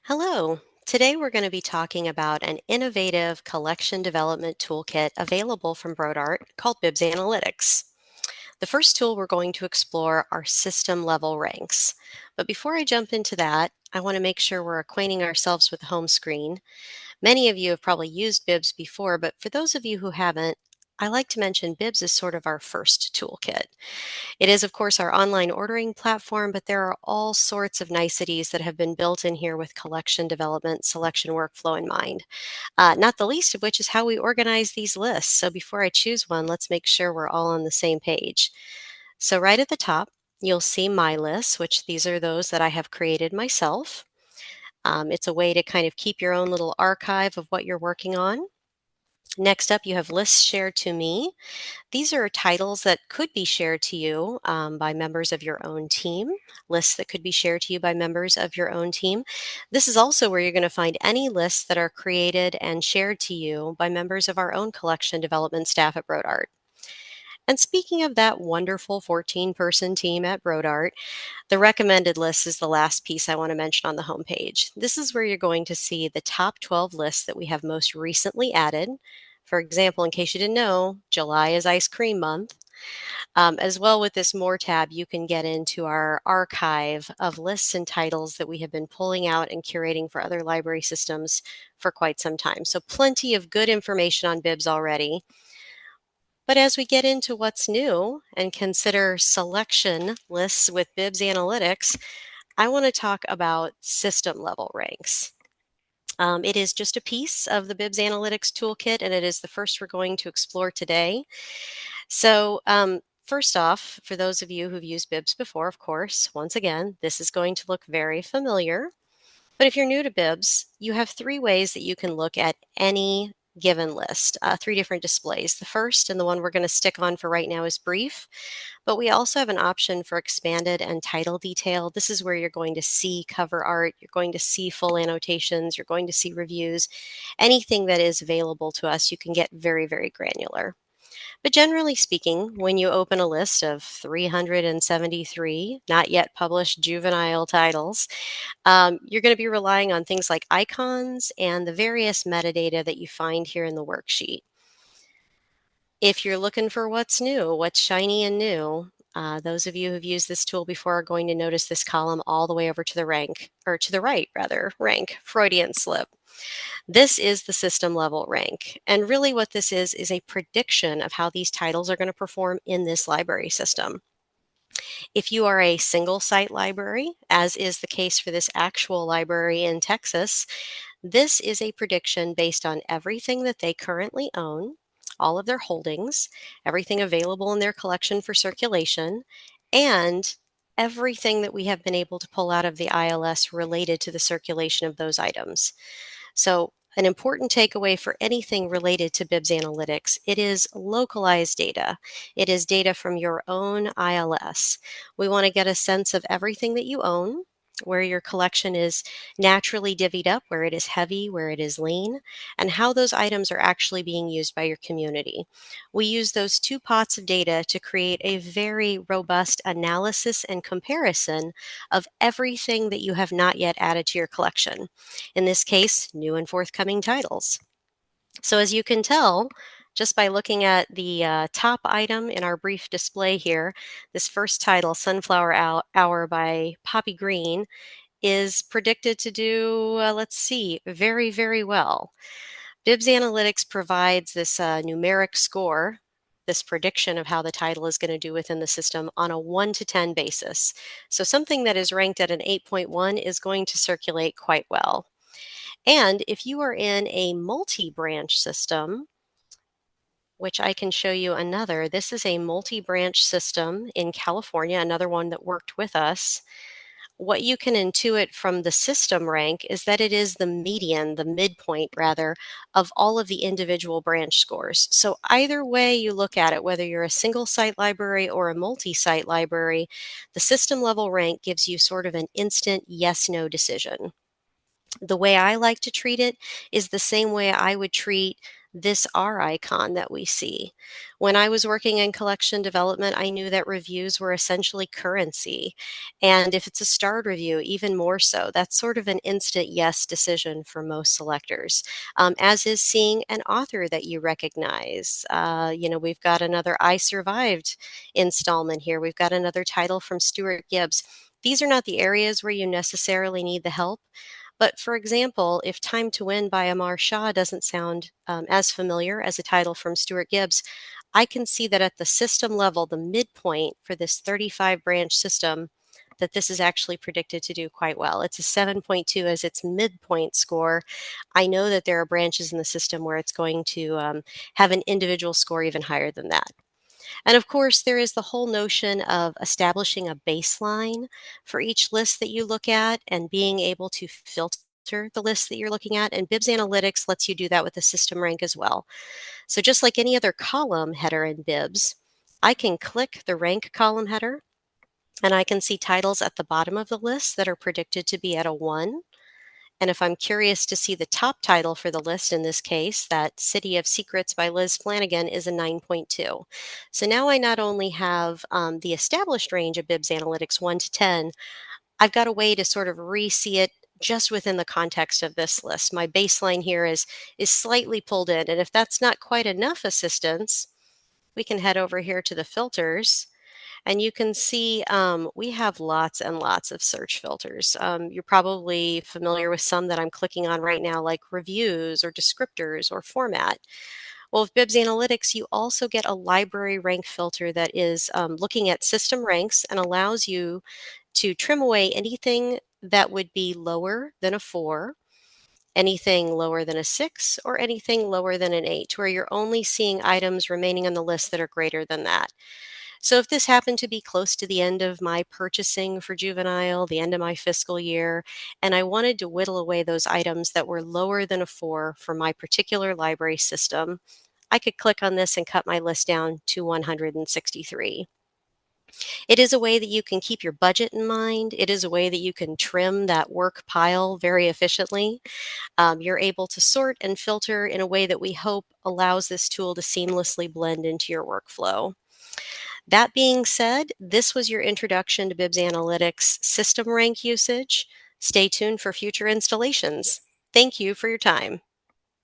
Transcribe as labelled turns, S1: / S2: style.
S1: Hello. Today we're going to be talking about an innovative collection development toolkit available from BroadArt called Bibz Analytics. The first tool we're going to explore are system level ranks. But before I jump into that, I want to make sure we're acquainting ourselves with the home screen. Many of you have probably used Bibz before, but for those of you who haven't, I like to mention Bibz is sort of our first toolkit. It is, of course, our online ordering platform, but there are all sorts of niceties that have been built in here with collection development, selection workflow in mind. Not the least of which is how we organize these lists. So before I choose one, let's make sure we're all on the same page. So right at the top, you'll see my lists, which these are those that I have created myself. It's a way to kind of keep your own little archive of what you're working on. Next up, you have lists shared to me. These are titles that could be shared to you by members of your own team, lists that could be shared to you by members of your own team. This is also where you're going to find any lists that are created and shared to you by members of our own collection development staff at BroadArt. And speaking of that wonderful 14-person team at BroadArt, the recommended list is the last piece I want to mention on the homepage. This is where you're going to see the top 12 lists that we have most recently added. For example, in case you didn't know, July is ice cream month. As well, with this More tab, you can get into our archive of lists and titles that we have been pulling out and curating for other library systems for quite some time. So plenty of good information on Bibz already. But as we get into what's new and consider selection lists with Bibz Analytics, I want to talk about system level ranks. It is just a piece of the Bibz Analytics toolkit, and it is the first we're going to explore today. So, first off, for those of you who've used Bibz before, of course, once again, this is going to look very familiar. But if you're new to Bibz, you have three ways that you can look at any given list, three different displays. The first, and the one we're going to stick on for right now, is brief. But we also have an option for expanded and title detail. This is where you're going to see cover art, you're going to see full annotations, you're going to see reviews. Anything that is available to us, you can get very, very granular. But generally speaking, when you open a list of 373 not yet published juvenile titles, you're going to be relying on things like icons and the various metadata that you find here in the worksheet. If you're looking for what's new, what's shiny and new, those of you who've used this tool before are going to notice this column all the way over to the rank, or to the right rather, rank, Freudian slip. This is the system level rank. And really what this is a prediction of how these titles are going to perform in this library system. If you are a single site library, as is the case for this actual library in Texas, this is a prediction based on everything that they currently own, all of their holdings, everything available in their collection for circulation, and everything that we have been able to pull out of the ILS related to the circulation of those items. So an important takeaway for anything related to Bibz Analytics, it is localized data. It is data from your own ILS. We want to get a sense of everything that you own, where your collection is naturally divvied up, where it is heavy, where it is lean, and how those items are actually being used by your community. We use those two pots of data to create a very robust analysis and comparison of everything that you have not yet added to your collection. In this case, new and forthcoming titles. So as you can tell, just by looking at the top item in our brief display here, this first title, Sunflower Hour by Poppy Green, is predicted to do, let's see, very, very well. Bibz Analytics provides this numeric score, this prediction of how the title is going to do within the system on a 1 to 10 basis. So something that is ranked at an 8.1 is going to circulate quite well. And if you are in a multi-branch system, which I can show you another, this is a multi-branch system in California, another one that worked with us. What you can intuit from the system rank is that it is the median, the midpoint rather, of all of the individual branch scores. So either way you look at it, whether you're a single site library or a multi-site library, the system level rank gives you sort of an instant yes-no decision. The way I like to treat it is the same way I would treat this R icon that we see. When I was working in collection development, I knew that reviews were essentially currency. And if it's a starred review, even more so. That's sort of an instant yes decision for most selectors, as is seeing an author that you recognize. We've got another I Survived installment here. We've got another title from Stuart Gibbs. These are not the areas where you necessarily need the help. But for example, if Time to Win by Amar Shah doesn't sound as familiar as a title from Stuart Gibbs, I can see that at the system level, the midpoint for this 35 branch system, that this is actually predicted to do quite well. It's a 7.2 as its midpoint score. I know that there are branches in the system where it's going to have an individual score even higher than that. And of course, there is the whole notion of establishing a baseline for each list that you look at and being able to filter the list that you're looking at. And Bibz Analytics lets you do that with the system rank as well. So just like any other column header in Bibz, I can click the rank column header and I can see titles at the bottom of the list that are predicted to be at a 1. And if I'm curious to see the top title for the list, in this case, that City of Secrets by Liz Flanagan is a 9.2. So now I not only have the established range of Bibz Analytics 1 to 10, I've got a way to sort of re-see it just within the context of this list. My baseline here is slightly pulled in. And if that's not quite enough assistance, we can head over here to the filters. And you can see we have lots and lots of search filters. You're probably familiar with some that I'm clicking on right now, like reviews or descriptors or format. Well, with Bibz Analytics, you also get a library rank filter that is looking at system ranks and allows you to trim away anything that would be lower than a 4, anything lower than a 6, or anything lower than an 8, where you're only seeing items remaining on the list that are greater than that. So if this happened to be close to the end of my purchasing for Juvenile, the end of my fiscal year, and I wanted to whittle away those items that were lower than a 4 for my particular library system, I could click on this and cut my list down to 163. It is a way that you can keep your budget in mind. It is a way that you can trim that work pile very efficiently. You're able to sort and filter in a way that we hope allows this tool to seamlessly blend into your workflow. That being said, this was your introduction to Bibz Analytics system rank usage. Stay tuned for future installations. Thank you for your time.